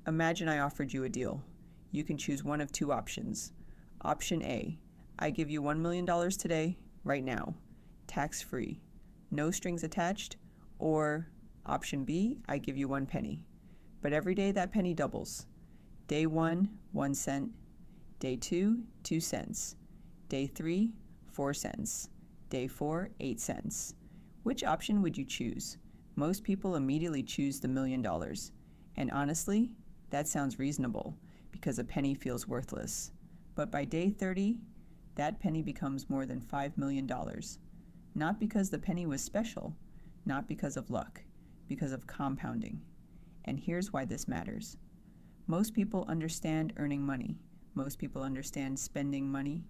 Imagine I offered you a deal. You can choose one of two options. Option A, I give you $1 million today, right now, tax-free, no strings attached. Or option B, I give you 1 penny. But every day that penny doubles. Day 1, 1 cent. Day 2, 2 cents. Day 3, 4 cents. Day 4, 8 cents. Which option would you choose? Most people immediately choose the $1 million. And honestly, that sounds reasonable because a penny feels worthless. But by day 30, that penny becomes more than $5 million. Not because the penny was special, not because of luck, because of compounding. And here's why this matters. Most people understand earning money. Most people understand spending money.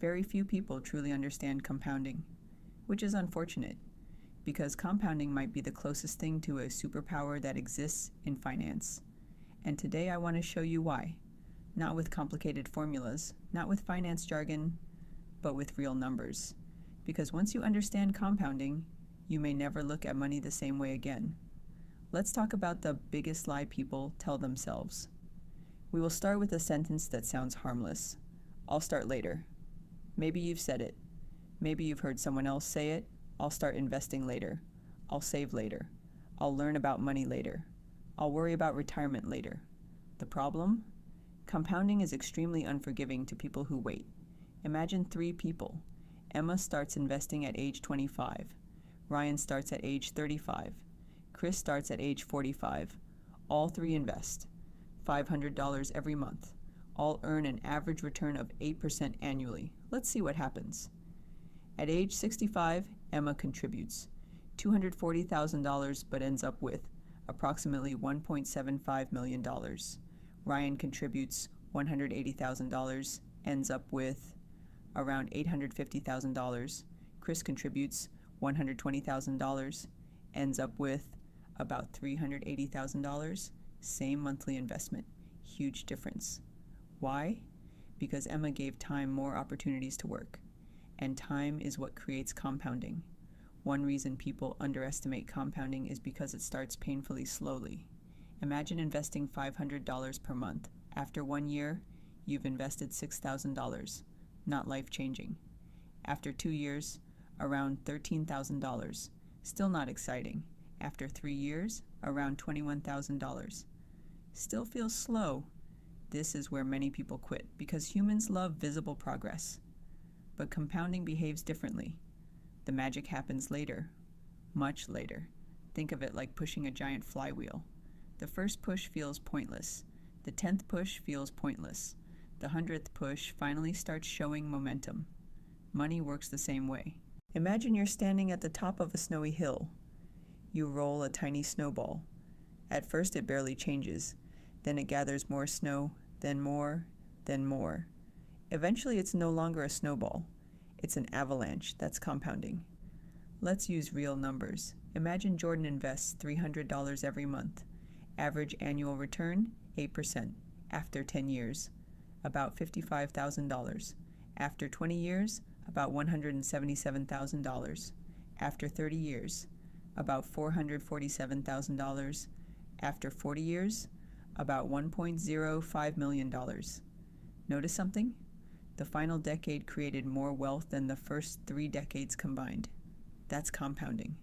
Very few people truly understand compounding, which is unfortunate, because compounding might be the closest thing to a superpower that exists in finance. And today I want to show you why. Not with complicated formulas, not with finance jargon, but with real numbers. Because once you understand compounding, you may never look at money the same way again. Let's talk about the biggest lie people tell themselves. We will start with a sentence that sounds harmless. I'll start later. Maybe you've said it. Maybe you've heard someone else say it. I'll start investing later. I'll save later. I'll learn about money later. I'll worry about retirement later. The problem? Compounding is extremely unforgiving to people who wait. Imagine 3 people. Emma starts investing at age 25. Ryan starts at age 35. Chris starts at age 45. All 3 invest. $500 every month. All earn an average return of 8% annually. Let's see what happens. At age 65, Emma contributes $240,000 but ends up with approximately $1.75 million. Ryan contributes $180,000, ends up with around $850,000. Chris contributes $120,000, ends up with about $380,000. Same monthly investment. Huge difference. Why? Because Emma gave time more opportunities to work. And time is what creates compounding. One reason people underestimate compounding is because it starts painfully slowly. Imagine investing $500 per month. After 1 year, you've invested $6,000. Not life-changing. After 2 years, around $13,000. Still not exciting. After 3 years, around $21,000. Still feels slow. This is where many people quit because humans love visible progress. But compounding behaves differently. The magic happens later, much later. Think of it like pushing a giant flywheel. The first push feels pointless. The 10th push feels pointless. The 100th push finally starts showing momentum. Money works the same way. Imagine you're standing at the top of a snowy hill. You roll a tiny snowball. At first it barely changes. Then it gathers more snow, then more, then more. Eventually it's no longer a snowball. It's an avalanche. That's compounding. Let's use real numbers. Imagine Jordan invests $300 every month. Average annual return, 8%. After 10 years, about $55,000. After 20 years, about $177,000. After 30 years, about $447,000. After 40 years, about $1.05 million. Notice something? The final decade created more wealth than the first 3 decades combined. That's compounding.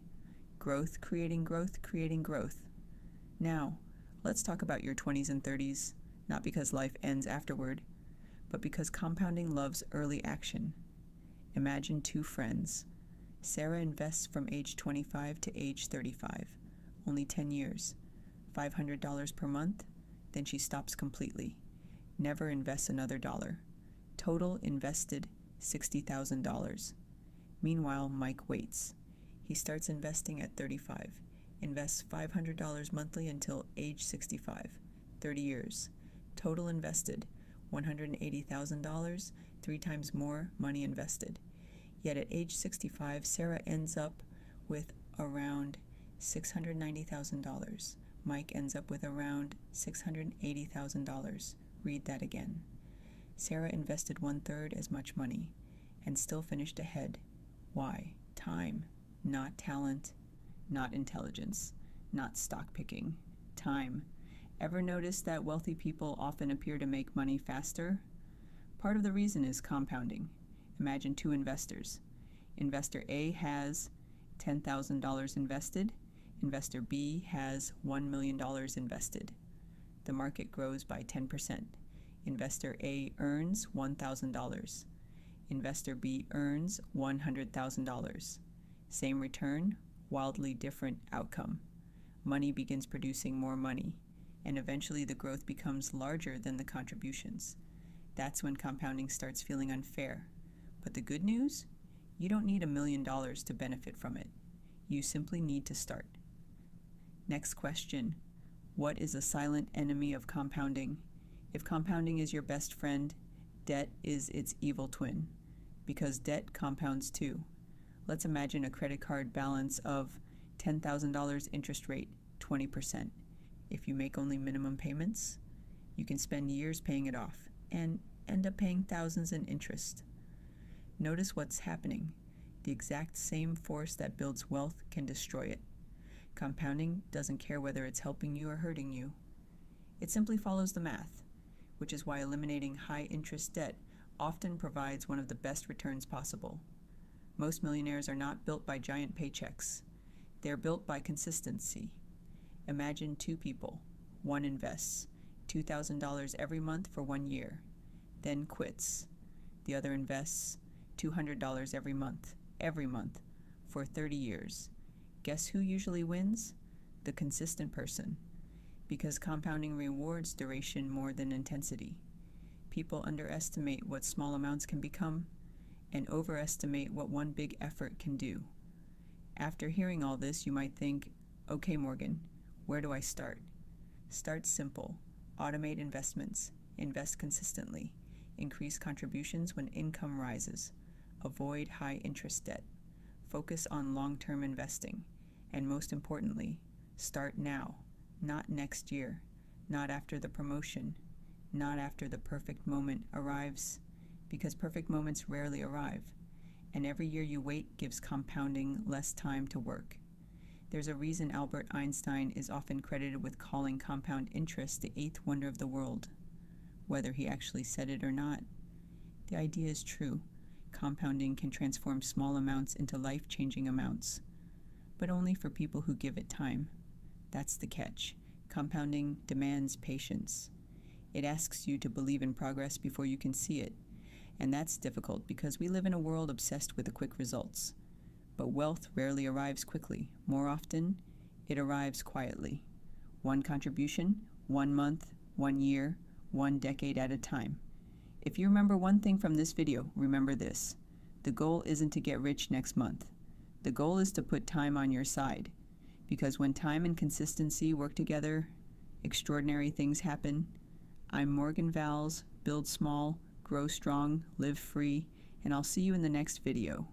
Growth creating growth creating growth. Now, let's talk about your 20s and 30s, not because life ends afterward, but because compounding loves early action. Imagine 2 friends. Sarah invests from age 25 to age 35, only 10 years, $500 per month, then she stops completely, never invests another dollar. Total invested $60,000. Meanwhile, Mike waits. He starts investing at 35, invests $500 monthly until age 65, 30 years. Total invested $180,000, 3 times more money invested. Yet at age 65, Sarah ends up with around $690,000. Mike ends up with around $680,000. Read that again. Sarah invested 1/3 as much money and still finished ahead. Why? Time, not talent, not intelligence, not stock picking. Time. Ever notice that wealthy people often appear to make money faster? Part of the reason is compounding. Imagine two investors. Investor A has $10,000 invested. Investor B has $1 million invested. The market grows by 10%. Investor A earns $1,000. Investor B earns $100,000. Same return, wildly different outcome. Money begins producing more money, and eventually the growth becomes larger than the contributions. That's when compounding starts feeling unfair. But the good news? You don't need $1 million to benefit from it. You simply need to start. Next question. What is a silent enemy of compounding? If compounding is your best friend, debt is its evil twin, because debt compounds too. Let's imagine a credit card balance of $10,000 interest rate, 20%. If you make only minimum payments, you can spend years paying it off and end up paying thousands in interest. Notice what's happening. The exact same force that builds wealth can destroy it. Compounding doesn't care whether it's helping you or hurting you. It simply follows the math, which is why eliminating high-interest debt often provides one of the best returns possible. Most millionaires are not built by giant paychecks. They're built by consistency. Imagine two people. One invests $2,000 every month for 1 year, then quits. The other invests $200 every month, for 30 years. Guess who usually wins? The consistent person, because compounding rewards duration more than intensity. People underestimate what small amounts can become and overestimate what one big effort can do. After hearing all this, you might think, okay, Morgan, where do I start? Start simple. Automate investments. Invest consistently. Increase contributions when income rises. Avoid high-interest debt. Focus on long-term investing. And most importantly, start now, not next year, not after the promotion, not after the perfect moment arrives, because perfect moments rarely arrive, and every year you wait gives compounding less time to work. There's a reason Albert Einstein is often credited with calling compound interest the eighth wonder of the world, whether he actually said it or not. The idea is true. Compounding can transform small amounts into life-changing amounts, but only for people who give it time. That's the catch. Compounding demands patience. It asks you to believe in progress before you can see it, and that's difficult because we live in a world obsessed with the quick results. But wealth rarely arrives quickly. More often, it arrives quietly. One contribution, 1 month, 1 year, 1 decade at a time. If you remember one thing from this video, remember this. The goal isn't to get rich next month. The goal is to put time on your side, because when time and consistency work together, extraordinary things happen. I'm Morgan Valls. Build small, grow strong, live free, and I'll see you in the next video.